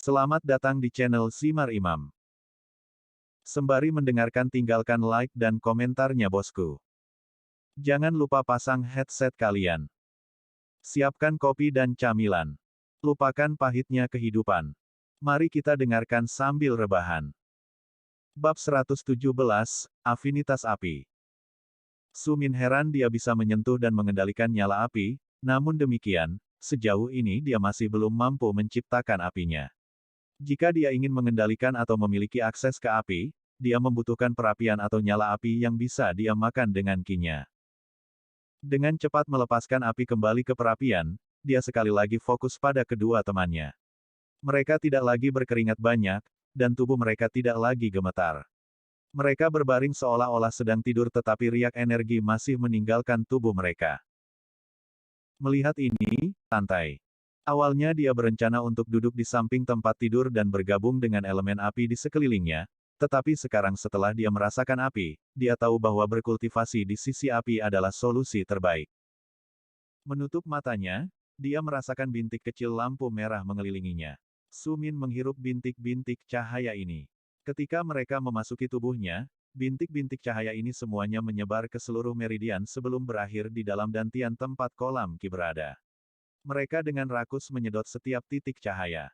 Selamat datang di channel Simar Imam. Sembari mendengarkan tinggalkan like dan komentarnya bosku. Jangan lupa pasang headset kalian. Siapkan kopi dan camilan. Lupakan pahitnya kehidupan. Mari kita dengarkan sambil rebahan. Bab 117, Afinitas Api. Su Min heran dia bisa menyentuh dan mengendalikan nyala api, namun demikian, sejauh ini dia masih belum mampu menciptakan apinya. Jika dia ingin mengendalikan atau memiliki akses ke api, dia membutuhkan perapian atau nyala api yang bisa dia makan dengan kinya. Dengan cepat melepaskan api kembali ke perapian, dia sekali lagi fokus pada kedua temannya. Mereka tidak lagi berkeringat banyak, dan tubuh mereka tidak lagi gemetar. Mereka berbaring seolah-olah sedang tidur tetapi riak energi masih meninggalkan tubuh mereka. Melihat ini, santai. Awalnya dia berencana untuk duduk di samping tempat tidur dan bergabung dengan elemen api di sekelilingnya, tetapi sekarang setelah dia merasakan api, dia tahu bahwa berkultivasi di sisi api adalah solusi terbaik. Menutup matanya, dia merasakan bintik kecil lampu merah mengelilinginya. Su Min menghirup bintik-bintik cahaya ini. Ketika mereka memasuki tubuhnya, bintik-bintik cahaya ini semuanya menyebar ke seluruh meridian sebelum berakhir di dalam dantian tempat kolam Ki berada. Mereka dengan rakus menyedot setiap titik cahaya.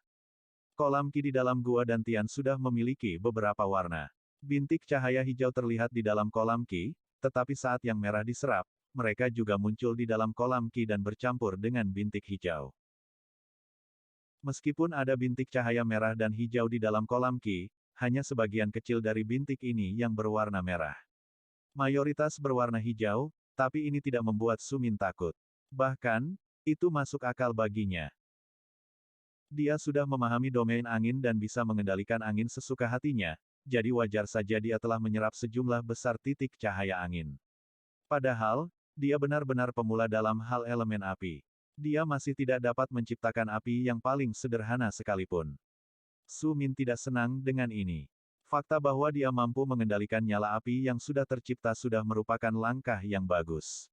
Kolam Ki di dalam gua dantian sudah memiliki beberapa warna. Bintik cahaya hijau terlihat di dalam kolam Ki, tetapi saat yang merah diserap, mereka juga muncul di dalam kolam Ki dan bercampur dengan bintik hijau. Meskipun ada bintik cahaya merah dan hijau di dalam kolam Ki, hanya sebagian kecil dari bintik ini yang berwarna merah. Mayoritas berwarna hijau, tapi ini tidak membuat Su Min takut. Bahkan, itu masuk akal baginya. Dia sudah memahami domain angin dan bisa mengendalikan angin sesuka hatinya, jadi wajar saja dia telah menyerap sejumlah besar titik cahaya angin. Padahal, dia benar-benar pemula dalam hal elemen api. Dia masih tidak dapat menciptakan api yang paling sederhana sekalipun. Su Min tidak senang dengan ini. Fakta bahwa dia mampu mengendalikan nyala api yang sudah tercipta sudah merupakan langkah yang bagus.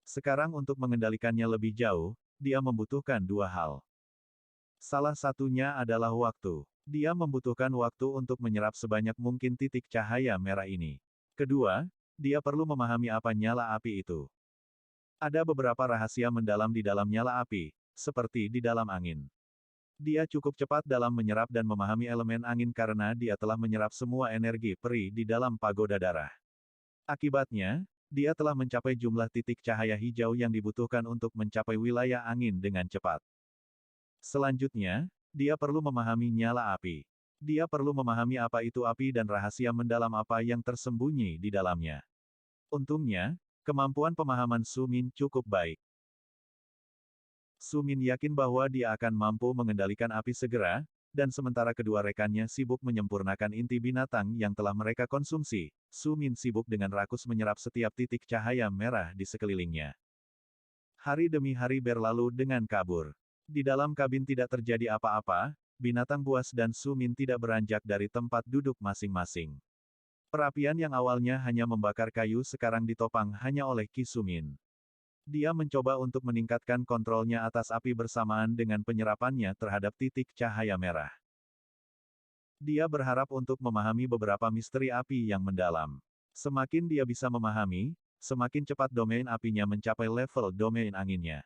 Sekarang untuk mengendalikannya lebih jauh, dia membutuhkan dua hal. Salah satunya adalah waktu. Dia membutuhkan waktu untuk menyerap sebanyak mungkin titik cahaya merah ini. Kedua, dia perlu memahami apa nyala api itu. Ada beberapa rahasia mendalam di dalam nyala api, seperti di dalam angin. Dia cukup cepat dalam menyerap dan memahami elemen angin karena dia telah menyerap semua energi peri di dalam pagoda darah. Akibatnya, dia telah mencapai jumlah titik cahaya hijau yang dibutuhkan untuk mencapai wilayah angin dengan cepat. Selanjutnya, dia perlu memahami nyala api. Dia perlu memahami apa itu api dan rahasia mendalam apa yang tersembunyi di dalamnya. Untungnya, kemampuan pemahaman Su Min cukup baik. Su Min yakin bahwa dia akan mampu mengendalikan api segera, dan sementara kedua rekannya sibuk menyempurnakan inti binatang yang telah mereka konsumsi, Su Min sibuk dengan rakus menyerap setiap titik cahaya merah di sekelilingnya. Hari demi hari berlalu dengan kabur. Di dalam kabin tidak terjadi apa-apa, binatang buas dan Su Min tidak beranjak dari tempat duduk masing-masing. Perapian yang awalnya hanya membakar kayu sekarang ditopang hanya oleh Ki Su Min. Dia mencoba untuk meningkatkan kontrolnya atas api bersamaan dengan penyerapannya terhadap titik cahaya merah. Dia berharap untuk memahami beberapa misteri api yang mendalam. Semakin dia bisa memahami, semakin cepat domain apinya mencapai level domain anginnya.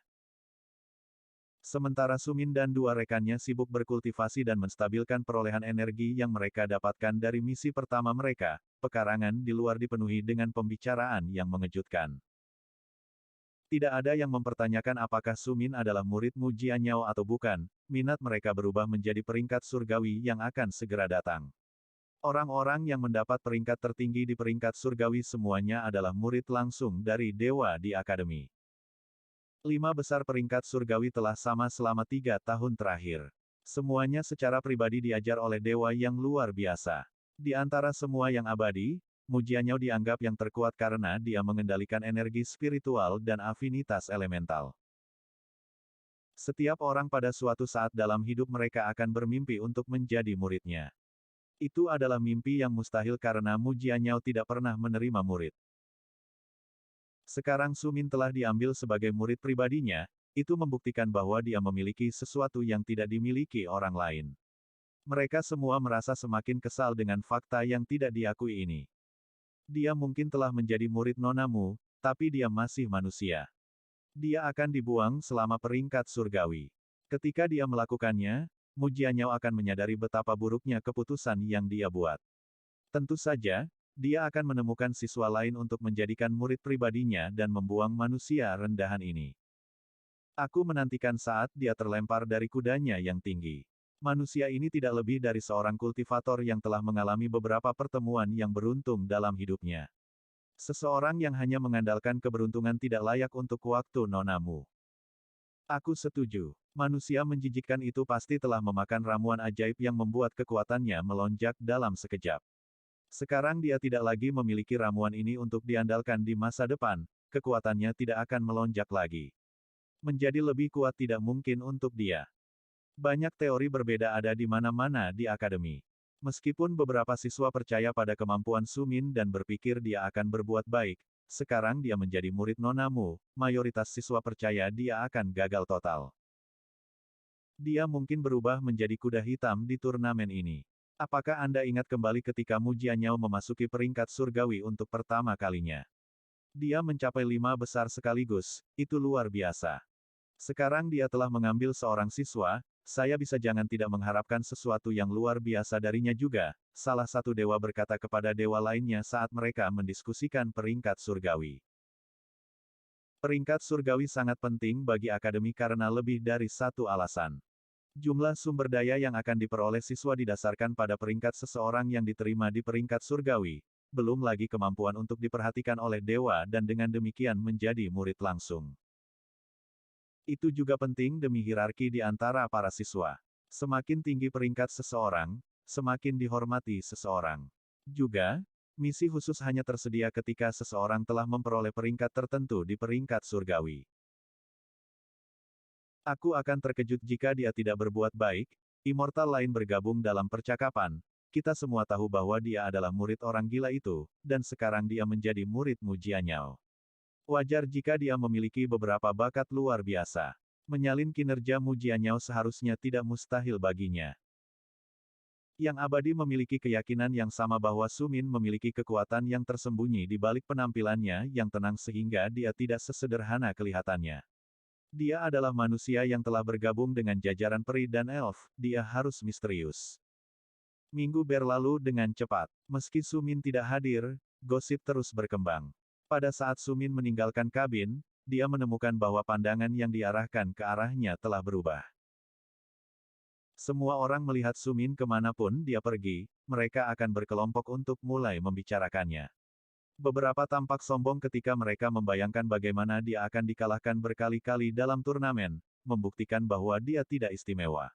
Sementara Su Min dan dua rekannya sibuk berkultivasi dan menstabilkan perolehan energi yang mereka dapatkan dari misi pertama mereka, pekarangan di luar dipenuhi dengan pembicaraan yang mengejutkan. Tidak ada yang mempertanyakan apakah Su Min adalah murid Mu Jianyao atau bukan, minat mereka berubah menjadi peringkat surgawi yang akan segera datang. Orang-orang yang mendapat peringkat tertinggi di peringkat surgawi semuanya adalah murid langsung dari dewa di akademi. 5 besar peringkat surgawi telah sama selama 3 tahun terakhir. Semuanya secara pribadi diajar oleh dewa yang luar biasa. Di antara semua yang abadi, Mu Jianyao dianggap yang terkuat karena dia mengendalikan energi spiritual dan afinitas elemental. Setiap orang pada suatu saat dalam hidup mereka akan bermimpi untuk menjadi muridnya. Itu adalah mimpi yang mustahil karena Mu Jianyao tidak pernah menerima murid. Sekarang Su Min telah diambil sebagai murid pribadinya, itu membuktikan bahwa dia memiliki sesuatu yang tidak dimiliki orang lain. Mereka semua merasa semakin kesal dengan fakta yang tidak diakui ini. Dia mungkin telah menjadi murid Nonamu, tapi dia masih manusia. Dia akan dibuang selama peringkat surgawi. Ketika dia melakukannya, Mu Jianyao akan menyadari betapa buruknya keputusan yang dia buat. Tentu saja, dia akan menemukan siswa lain untuk menjadikan murid pribadinya dan membuang manusia rendahan ini. Aku menantikan saat dia terlempar dari kudanya yang tinggi. Manusia ini tidak lebih dari seorang kultivator yang telah mengalami beberapa pertemuan yang beruntung dalam hidupnya. Seseorang yang hanya mengandalkan keberuntungan tidak layak untuk waktu Nonamu. Aku setuju. Manusia menjijikkan itu pasti telah memakan ramuan ajaib yang membuat kekuatannya melonjak dalam sekejap. Sekarang dia tidak lagi memiliki ramuan ini untuk diandalkan di masa depan, kekuatannya tidak akan melonjak lagi. Menjadi lebih kuat tidak mungkin untuk dia. Banyak teori berbeda ada di mana-mana di akademi. Meskipun beberapa siswa percaya pada kemampuan Sumin dan berpikir dia akan berbuat baik, sekarang dia menjadi murid Nonamu, mayoritas siswa percaya dia akan gagal total. Dia mungkin berubah menjadi kuda hitam di turnamen ini. Apakah Anda ingat kembali ketika Mu Jianyao memasuki peringkat surgawi untuk pertama kalinya? Dia mencapai 5 besar sekaligus, itu luar biasa. Sekarang dia telah mengambil seorang siswa, saya bisa jangan tidak mengharapkan sesuatu yang luar biasa darinya juga, salah satu dewa berkata kepada dewa lainnya saat mereka mendiskusikan peringkat surgawi. Peringkat surgawi sangat penting bagi akademi karena lebih dari satu alasan. Jumlah sumber daya yang akan diperoleh siswa didasarkan pada peringkat seseorang yang diterima di peringkat surgawi, belum lagi kemampuan untuk diperhatikan oleh dewa dan dengan demikian menjadi murid langsung. Itu juga penting demi hierarki di antara para siswa. Semakin tinggi peringkat seseorang, semakin dihormati seseorang. Juga, misi khusus hanya tersedia ketika seseorang telah memperoleh peringkat tertentu di peringkat surgawi. Aku akan terkejut jika dia tidak berbuat baik. Immortal lain bergabung dalam percakapan. Kita semua tahu bahwa dia adalah murid orang gila itu, dan sekarang dia menjadi murid Mu Jianyao. Wajar jika dia memiliki beberapa bakat luar biasa. Menyalin kinerja Mu Jianyao seharusnya tidak mustahil baginya. Yang Abadi memiliki keyakinan yang sama bahwa Sumin memiliki kekuatan yang tersembunyi di balik penampilannya yang tenang sehingga dia tidak sesederhana kelihatannya. Dia adalah manusia yang telah bergabung dengan jajaran peri dan elf, dia harus misterius. Minggu berlalu dengan cepat. Meski Sumin tidak hadir, gosip terus berkembang. Pada saat Sumin meninggalkan kabin, dia menemukan bahwa pandangan yang diarahkan ke arahnya telah berubah. Semua orang melihat Sumin kemanapun dia pergi, mereka akan berkelompok untuk mulai membicarakannya. Beberapa tampak sombong ketika mereka membayangkan bagaimana dia akan dikalahkan berkali-kali dalam turnamen, membuktikan bahwa dia tidak istimewa.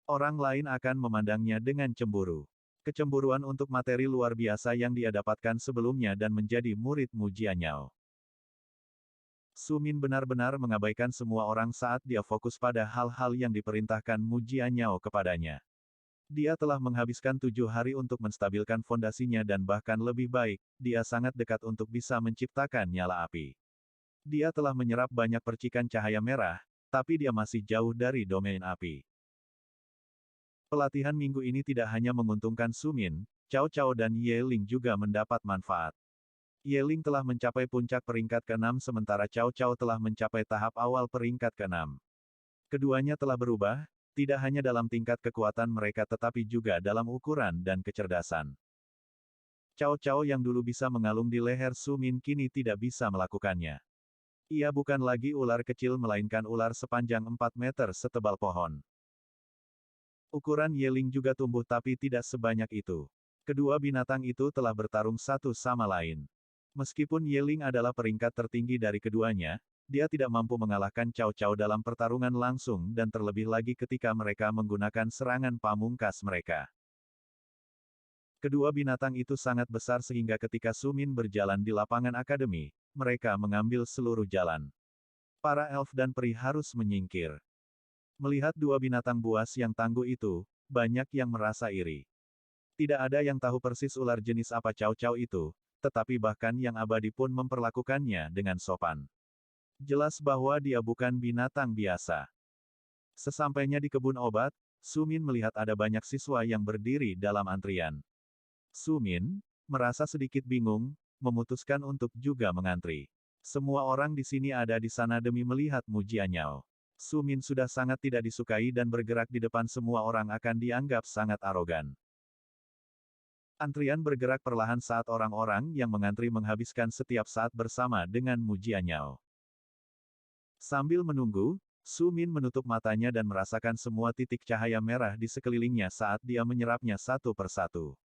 Orang lain akan memandangnya dengan cemburu. Kecemburuan untuk materi luar biasa yang dia dapatkan sebelumnya dan menjadi murid Mu Jianyao. Sumin benar-benar mengabaikan semua orang saat dia fokus pada hal-hal yang diperintahkan Mu Jianyao kepadanya. Dia telah menghabiskan 7 hari untuk menstabilkan fondasinya dan bahkan lebih baik, dia sangat dekat untuk bisa menciptakan nyala api. Dia telah menyerap banyak percikan cahaya merah, tapi dia masih jauh dari domain api. Pelatihan minggu ini tidak hanya menguntungkan Sumin, Cao Cao dan Ye Ling juga mendapat manfaat. Ye Ling telah mencapai puncak peringkat ke-6 sementara Cao Cao telah mencapai tahap awal peringkat ke-6. Keduanya telah berubah, tidak hanya dalam tingkat kekuatan mereka tetapi juga dalam ukuran dan kecerdasan. Cao Cao yang dulu bisa mengalung di leher Sumin kini tidak bisa melakukannya. Ia bukan lagi ular kecil melainkan ular sepanjang 4 meter setebal pohon. Ukuran Ye Ling juga tumbuh tapi tidak sebanyak itu. Kedua binatang itu telah bertarung satu sama lain. Meskipun Ye Ling adalah peringkat tertinggi dari keduanya, dia tidak mampu mengalahkan Cao Cao dalam pertarungan langsung dan terlebih lagi ketika mereka menggunakan serangan pamungkas mereka. Kedua binatang itu sangat besar sehingga ketika Sumin berjalan di lapangan akademi, mereka mengambil seluruh jalan. Para elf dan peri harus menyingkir. Melihat dua binatang buas yang tangguh itu, banyak yang merasa iri. Tidak ada yang tahu persis ular jenis apa Cao Cao itu, tetapi bahkan yang abadi pun memperlakukannya dengan sopan. Jelas bahwa dia bukan binatang biasa. Sesampainya di kebun obat, Sumin melihat ada banyak siswa yang berdiri dalam antrian. Sumin merasa sedikit bingung, memutuskan untuk juga mengantri. Semua orang di sini ada di sana demi melihat Mu Jianyao. Sumin sudah sangat tidak disukai dan bergerak di depan semua orang akan dianggap sangat arogan. Antrian bergerak perlahan saat orang-orang yang mengantri menghabiskan setiap saat bersama dengan Mu Jianyao. Sambil menunggu, Sumin menutup matanya dan merasakan semua titik cahaya merah di sekelilingnya saat dia menyerapnya satu persatu.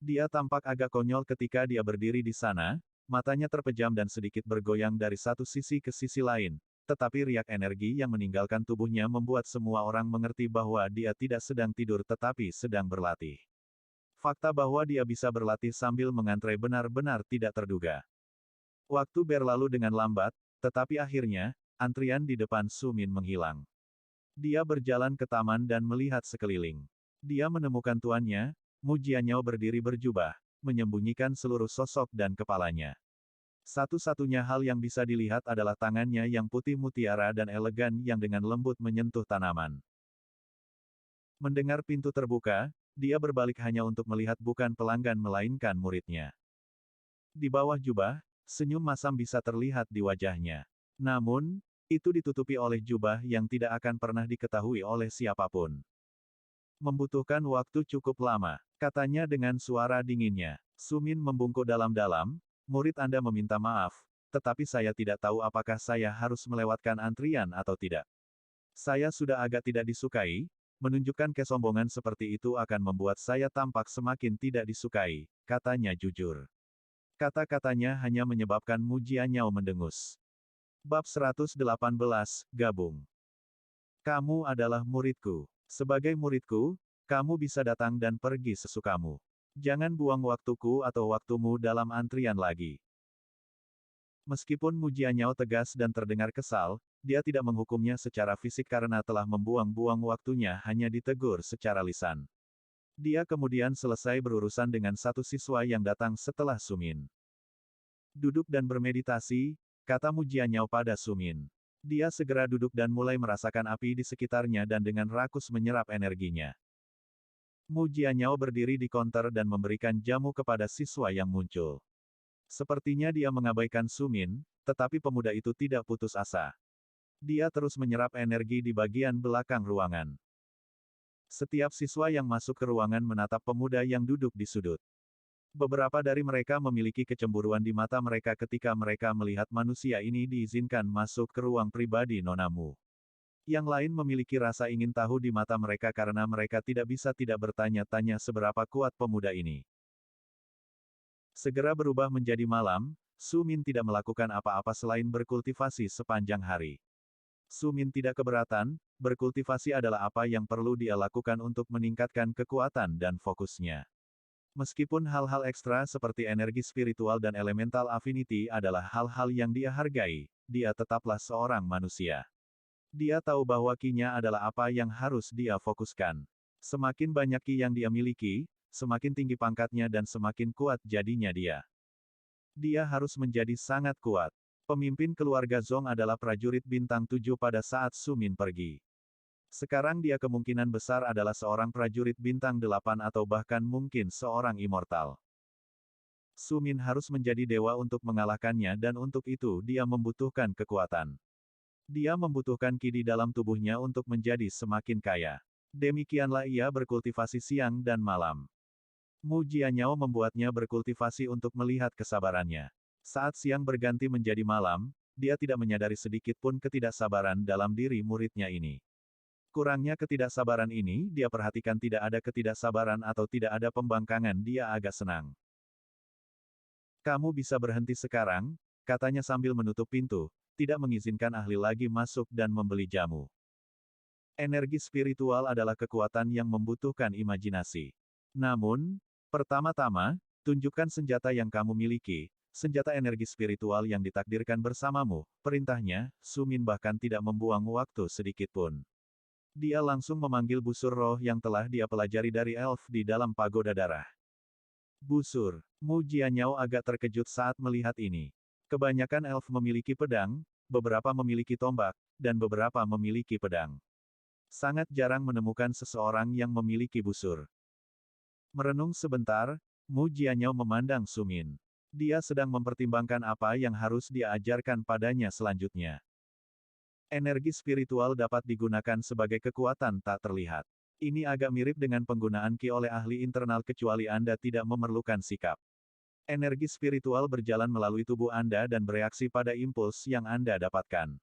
Dia tampak agak konyol ketika dia berdiri di sana, matanya terpejam dan sedikit bergoyang dari satu sisi ke sisi lain, tetapi riak energi yang meninggalkan tubuhnya membuat semua orang mengerti bahwa dia tidak sedang tidur tetapi sedang berlatih. Fakta bahwa dia bisa berlatih sambil mengantre benar-benar tidak terduga. Waktu berlalu dengan lambat, tetapi akhirnya, antrian di depan Sumin menghilang. Dia berjalan ke taman dan melihat sekeliling. Dia menemukan tuannya, Mu Jianyao berdiri berjubah, menyembunyikan seluruh sosok dan kepalanya. Satu-satunya hal yang bisa dilihat adalah tangannya yang putih mutiara dan elegan yang dengan lembut menyentuh tanaman. Mendengar pintu terbuka, dia berbalik hanya untuk melihat bukan pelanggan melainkan muridnya. Di bawah jubah, senyum masam bisa terlihat di wajahnya. Namun, itu ditutupi oleh jubah yang tidak akan pernah diketahui oleh siapapun. Membutuhkan waktu cukup lama, katanya dengan suara dinginnya. Sumin membungkuk dalam-dalam, murid Anda meminta maaf, tetapi saya tidak tahu apakah saya harus melewatkan antrian atau tidak. Saya sudah agak tidak disukai, menunjukkan kesombongan seperti itu akan membuat saya tampak semakin tidak disukai, katanya jujur. Kata-katanya hanya menyebabkan Mu Jianyao mendengus. Bab 118, Gabung. Kamu adalah muridku. Sebagai muridku, kamu bisa datang dan pergi sesukamu. Jangan buang waktuku atau waktumu dalam antrian lagi. Meskipun Mu Jianyao tegas dan terdengar kesal, dia tidak menghukumnya secara fisik karena telah membuang-buang waktunya hanya ditegur secara lisan. Dia kemudian selesai berurusan dengan satu siswa yang datang setelah Sumin. Duduk dan bermeditasi, kata Mu Jianyao pada Sumin. Dia segera duduk dan mulai merasakan api di sekitarnya dan dengan rakus menyerap energinya. Mu Jianyao berdiri di konter dan memberikan jamu kepada siswa yang muncul. Sepertinya dia mengabaikan Sumin, tetapi pemuda itu tidak putus asa. Dia terus menyerap energi di bagian belakang ruangan. Setiap siswa yang masuk ke ruangan menatap pemuda yang duduk di sudut. Beberapa dari mereka memiliki kecemburuan di mata mereka ketika mereka melihat manusia ini diizinkan masuk ke ruang pribadi Nona Mu. Yang lain memiliki rasa ingin tahu di mata mereka karena mereka tidak bisa tidak bertanya-tanya seberapa kuat pemuda ini. Segera berubah menjadi malam, Sumin tidak melakukan apa-apa selain berkultivasi sepanjang hari. Sumin tidak keberatan, berkultivasi adalah apa yang perlu dia lakukan untuk meningkatkan kekuatan dan fokusnya. Meskipun hal-hal ekstra seperti energi spiritual dan elemental affinity adalah hal-hal yang dia hargai, dia tetaplah seorang manusia. Dia tahu bahwa ki-nya adalah apa yang harus dia fokuskan. Semakin banyak ki yang dia miliki, semakin tinggi pangkatnya dan semakin kuat jadinya dia. Dia harus menjadi sangat kuat. Pemimpin keluarga Zong adalah prajurit bintang 7 pada saat Sumin pergi. Sekarang dia kemungkinan besar adalah seorang prajurit bintang 8 atau bahkan mungkin seorang immortal. Sumin harus menjadi dewa untuk mengalahkannya dan untuk itu dia membutuhkan kekuatan. Dia membutuhkan ki di dalam tubuhnya untuk menjadi semakin kaya. Demikianlah ia berkultivasi siang dan malam. Mu Jianyao membuatnya berkultivasi untuk melihat kesabarannya. Saat siang berganti menjadi malam, dia tidak menyadari sedikit pun ketidaksabaran dalam diri muridnya ini. Kurangnya ketidaksabaran ini, dia perhatikan tidak ada ketidaksabaran atau tidak ada pembangkangan, dia agak senang. Kamu bisa berhenti sekarang, katanya sambil menutup pintu, tidak mengizinkan ahli lagi masuk dan membeli jamu. Energi spiritual adalah kekuatan yang membutuhkan imajinasi. Namun, pertama-tama, tunjukkan senjata yang kamu miliki, senjata energi spiritual yang ditakdirkan bersamamu, perintahnya. Sumin bahkan tidak membuang waktu sedikit pun. Dia langsung memanggil busur roh yang telah dia pelajari dari elf di dalam pagoda darah. Busur. Mu Jianyao agak terkejut saat melihat ini. Kebanyakan elf memiliki pedang, beberapa memiliki tombak, dan beberapa memiliki pedang. Sangat jarang menemukan seseorang yang memiliki busur. Merenung sebentar, Mu Jianyao memandang Su Min. Dia sedang mempertimbangkan apa yang harus dia ajarkan padanya selanjutnya. Energi spiritual dapat digunakan sebagai kekuatan tak terlihat. Ini agak mirip dengan penggunaan Qi oleh ahli internal kecuali Anda tidak memerlukan sikap. Energi spiritual berjalan melalui tubuh Anda dan bereaksi pada impuls yang Anda dapatkan.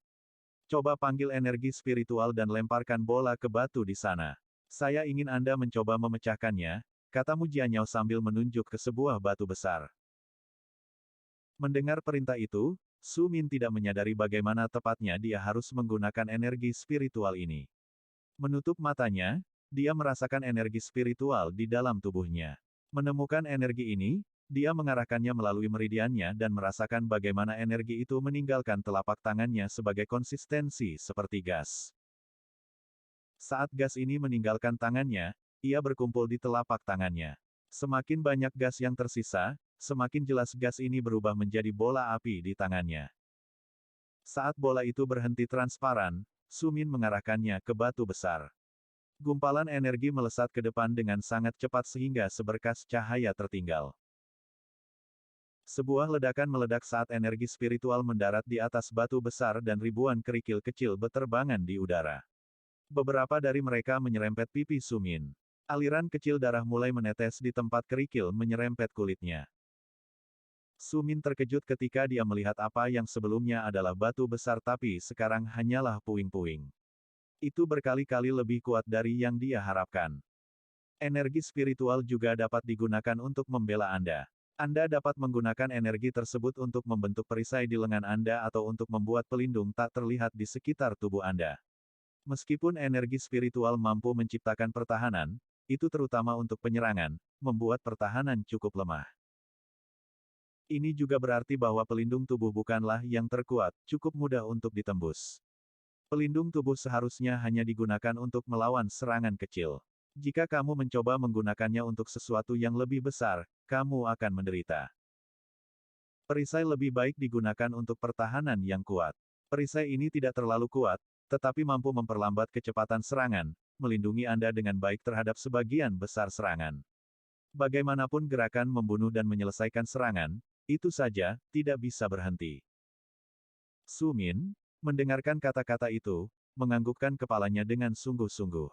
Coba panggil energi spiritual dan lemparkan bola ke batu di sana. Saya ingin Anda mencoba memecahkannya, kata Mu Jianyao sambil menunjuk ke sebuah batu besar. Mendengar perintah itu, Su Min tidak menyadari bagaimana tepatnya dia harus menggunakan energi spiritual ini. Menutup matanya, dia merasakan energi spiritual di dalam tubuhnya. Menemukan energi ini, dia mengarahkannya melalui meridiannya dan merasakan bagaimana energi itu meninggalkan telapak tangannya sebagai konsistensi seperti gas. Saat gas ini meninggalkan tangannya, ia berkumpul di telapak tangannya. Semakin banyak gas yang tersisa, semakin jelas gas ini berubah menjadi bola api di tangannya. Saat bola itu berhenti transparan, Su Min mengarahkannya ke batu besar. Gumpalan energi melesat ke depan dengan sangat cepat sehingga seberkas cahaya tertinggal. Sebuah ledakan meledak saat energi spiritual mendarat di atas batu besar dan ribuan kerikil kecil beterbangan di udara. Beberapa dari mereka menyerempet pipi Su Min. Aliran kecil darah mulai menetes di tempat kerikil menyerempet kulitnya. Su Min terkejut ketika dia melihat apa yang sebelumnya adalah batu besar tapi sekarang hanyalah puing-puing. Itu berkali-kali lebih kuat dari yang dia harapkan. Energi spiritual juga dapat digunakan untuk membela Anda. Anda dapat menggunakan energi tersebut untuk membentuk perisai di lengan Anda atau untuk membuat pelindung tak terlihat di sekitar tubuh Anda. Meskipun energi spiritual mampu menciptakan pertahanan, itu terutama untuk penyerangan, membuat pertahanan cukup lemah. Ini juga berarti bahwa pelindung tubuh bukanlah yang terkuat, cukup mudah untuk ditembus. Pelindung tubuh seharusnya hanya digunakan untuk melawan serangan kecil. Jika kamu mencoba menggunakannya untuk sesuatu yang lebih besar, kamu akan menderita. Perisai lebih baik digunakan untuk pertahanan yang kuat. Perisai ini tidak terlalu kuat, tetapi mampu memperlambat kecepatan serangan, melindungi Anda dengan baik terhadap sebagian besar serangan. Bagaimanapun gerakan membunuh dan menyelesaikan serangan, itu saja, tidak bisa berhenti. Su Min, mendengarkan kata-kata itu, menganggukkan kepalanya dengan sungguh-sungguh.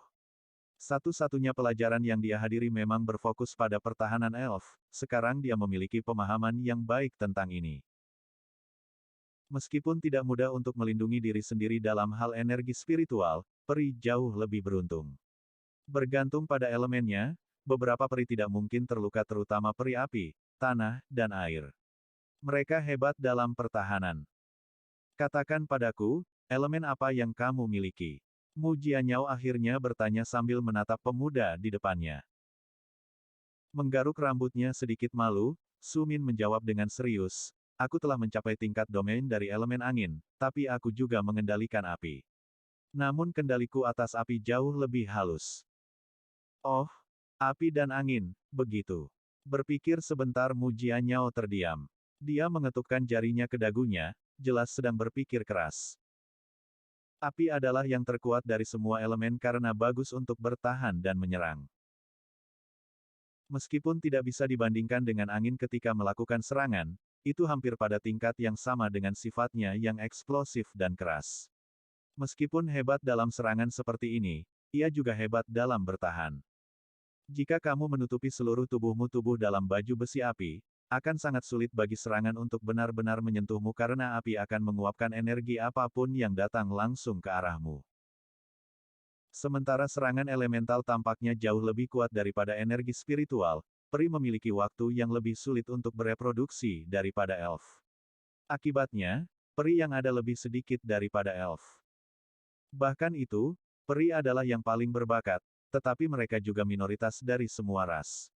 Satu-satunya pelajaran yang dia hadiri memang berfokus pada pertahanan elf, sekarang dia memiliki pemahaman yang baik tentang ini. Meskipun tidak mudah untuk melindungi diri sendiri dalam hal energi spiritual, peri jauh lebih beruntung. Bergantung pada elemennya, beberapa peri tidak mungkin terluka terutama peri api, tanah, dan air. Mereka hebat dalam pertahanan. Katakan padaku, elemen apa yang kamu miliki? Mu Jianyao akhirnya bertanya sambil menatap pemuda di depannya. Menggaruk rambutnya sedikit malu, Su Min menjawab dengan serius, aku telah mencapai tingkat domain dari elemen angin, tapi aku juga mengendalikan api. Namun kendaliku atas api jauh lebih halus. Oh, api dan angin, begitu. Berpikir sebentar Mu Jianyao terdiam. Dia mengetukkan jarinya ke dagunya, jelas sedang berpikir keras. Api adalah yang terkuat dari semua elemen karena bagus untuk bertahan dan menyerang. Meskipun tidak bisa dibandingkan dengan angin ketika melakukan serangan, itu hampir pada tingkat yang sama dengan sifatnya yang eksplosif dan keras. Meskipun hebat dalam serangan seperti ini, ia juga hebat dalam bertahan. Jika kamu menutupi seluruh tubuhmu tubuh dalam baju besi api, akan sangat sulit bagi serangan untuk benar-benar menyentuhmu karena api akan menguapkan energi apapun yang datang langsung ke arahmu. Sementara serangan elemental tampaknya jauh lebih kuat daripada energi spiritual, peri memiliki waktu yang lebih sulit untuk bereproduksi daripada elf. Akibatnya, peri yang ada lebih sedikit daripada elf. Bahkan itu, peri adalah yang paling berbakat, tetapi mereka juga minoritas dari semua ras.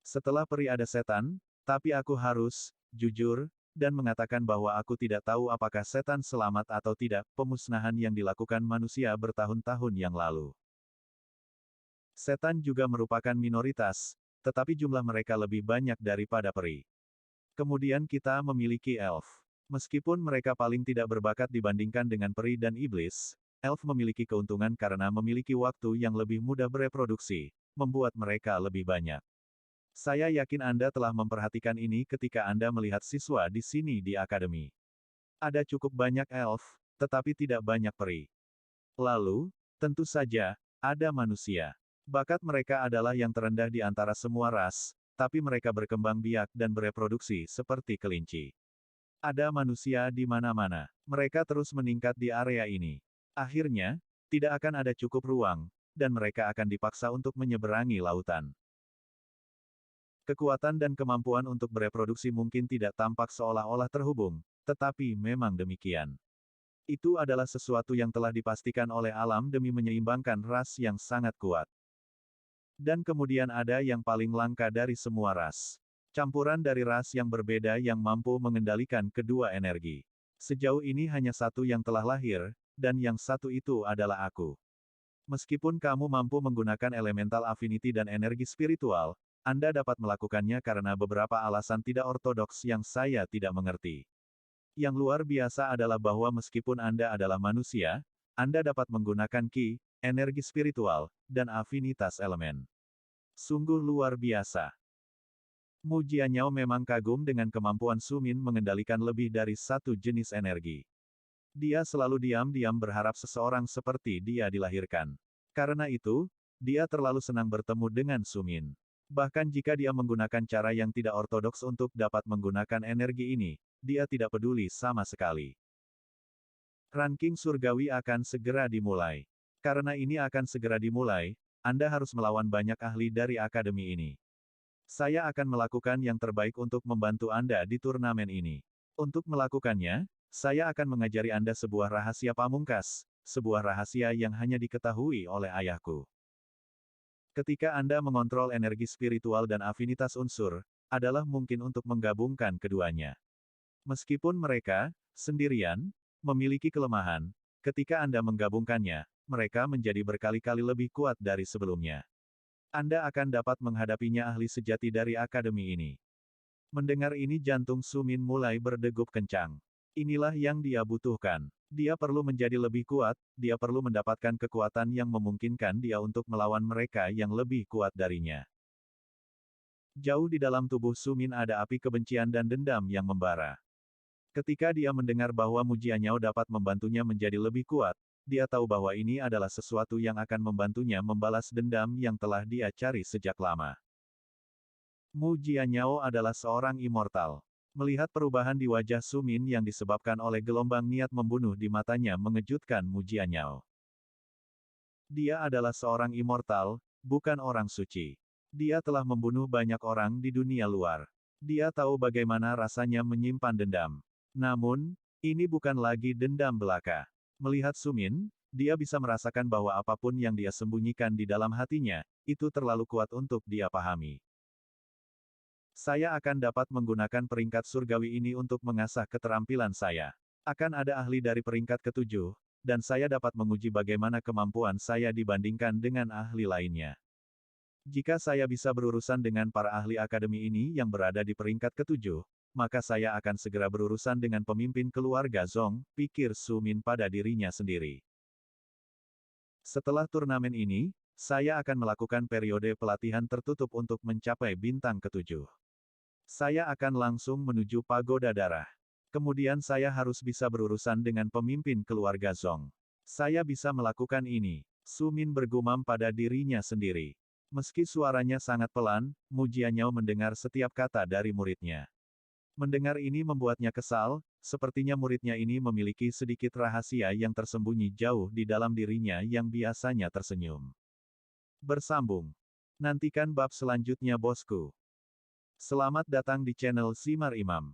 Setelah peri ada setan, tapi aku harus, jujur, dan mengatakan bahwa aku tidak tahu apakah setan selamat atau tidak, pemusnahan yang dilakukan manusia bertahun-tahun yang lalu. Setan juga merupakan minoritas, tetapi jumlah mereka lebih banyak daripada peri. Kemudian kita memiliki elf. Meskipun mereka paling tidak berbakat dibandingkan dengan peri dan iblis, elf memiliki keuntungan karena memiliki waktu yang lebih mudah bereproduksi, membuat mereka lebih banyak. Saya yakin Anda telah memperhatikan ini ketika Anda melihat siswa di sini di akademi. Ada cukup banyak elf, tetapi tidak banyak peri. Lalu, tentu saja, ada manusia. Bakat mereka adalah yang terendah di antara semua ras, tapi mereka berkembang biak dan bereproduksi seperti kelinci. Ada manusia di mana-mana. Mereka terus meningkat di area ini. Akhirnya, tidak akan ada cukup ruang, dan mereka akan dipaksa untuk menyeberangi lautan. Kekuatan dan kemampuan untuk bereproduksi mungkin tidak tampak seolah-olah terhubung, tetapi memang demikian. Itu adalah sesuatu yang telah dipastikan oleh alam demi menyeimbangkan ras yang sangat kuat. Dan kemudian ada yang paling langka dari semua ras. Campuran dari ras yang berbeda yang mampu mengendalikan kedua energi. Sejauh ini hanya satu yang telah lahir, dan yang satu itu adalah aku. Meskipun kamu mampu menggunakan elemental affinity dan energi spiritual, Anda dapat melakukannya karena beberapa alasan tidak ortodoks yang saya tidak mengerti. Yang luar biasa adalah bahwa meskipun Anda adalah manusia, Anda dapat menggunakan ki, energi spiritual, dan afinitas elemen. Sungguh luar biasa. Mu Jianyao memang kagum dengan kemampuan Su Min mengendalikan lebih dari satu jenis energi. Dia selalu diam-diam berharap seseorang seperti dia dilahirkan. Karena itu, dia terlalu senang bertemu dengan Su Min. Bahkan jika dia menggunakan cara yang tidak ortodoks untuk dapat menggunakan energi ini, dia tidak peduli sama sekali. Ranking surgawi akan segera dimulai. Karena ini akan segera dimulai, Anda harus melawan banyak ahli dari akademi ini. Saya akan melakukan yang terbaik untuk membantu Anda di turnamen ini. Untuk melakukannya, saya akan mengajari Anda sebuah rahasia pamungkas, sebuah rahasia yang hanya diketahui oleh ayahku. Ketika Anda mengontrol energi spiritual dan afinitas unsur, adalah mungkin untuk menggabungkan keduanya. Meskipun mereka, sendirian, memiliki kelemahan, ketika Anda menggabungkannya, mereka menjadi berkali-kali lebih kuat dari sebelumnya. Anda akan dapat menghadapinya ahli sejati dari akademi ini. Mendengar ini jantung Su Min mulai berdegup kencang. Inilah yang dia butuhkan. Dia perlu menjadi lebih kuat, dia perlu mendapatkan kekuatan yang memungkinkan dia untuk melawan mereka yang lebih kuat darinya. Jauh di dalam tubuh Su Min ada api kebencian dan dendam yang membara. Ketika dia mendengar bahwa Mu Jianyao dapat membantunya menjadi lebih kuat, dia tahu bahwa ini adalah sesuatu yang akan membantunya membalas dendam yang telah dia cari sejak lama. Mu Jianyao adalah seorang immortal. Melihat perubahan di wajah Su Min yang disebabkan oleh gelombang niat membunuh di matanya mengejutkan Mu Jianyao. Dia adalah seorang immortal, bukan orang suci. Dia telah membunuh banyak orang di dunia luar. Dia tahu bagaimana rasanya menyimpan dendam. Namun, ini bukan lagi dendam belaka. Melihat Su Min, dia bisa merasakan bahwa apapun yang dia sembunyikan di dalam hatinya, itu terlalu kuat untuk dia pahami. Saya akan dapat menggunakan peringkat surgawi ini untuk mengasah keterampilan saya. Akan ada ahli dari peringkat ke-7, dan saya dapat menguji bagaimana kemampuan saya dibandingkan dengan ahli lainnya. Jika saya bisa berurusan dengan para ahli akademi ini yang berada di peringkat ke-7, maka saya akan segera berurusan dengan pemimpin keluarga Zong, pikir Su Min pada dirinya sendiri. Setelah turnamen ini, saya akan melakukan periode pelatihan tertutup untuk mencapai bintang ke-7. Saya akan langsung menuju pagoda darah. Kemudian saya harus bisa berurusan dengan pemimpin keluarga Zong. Saya bisa melakukan ini, Su Min bergumam pada dirinya sendiri. Meski suaranya sangat pelan, Mu Jianyao mendengar setiap kata dari muridnya. Mendengar ini membuatnya kesal, sepertinya muridnya ini memiliki sedikit rahasia yang tersembunyi jauh di dalam dirinya yang biasanya tersenyum. Bersambung. Nantikan bab selanjutnya bosku. Selamat datang di channel Simar Imam.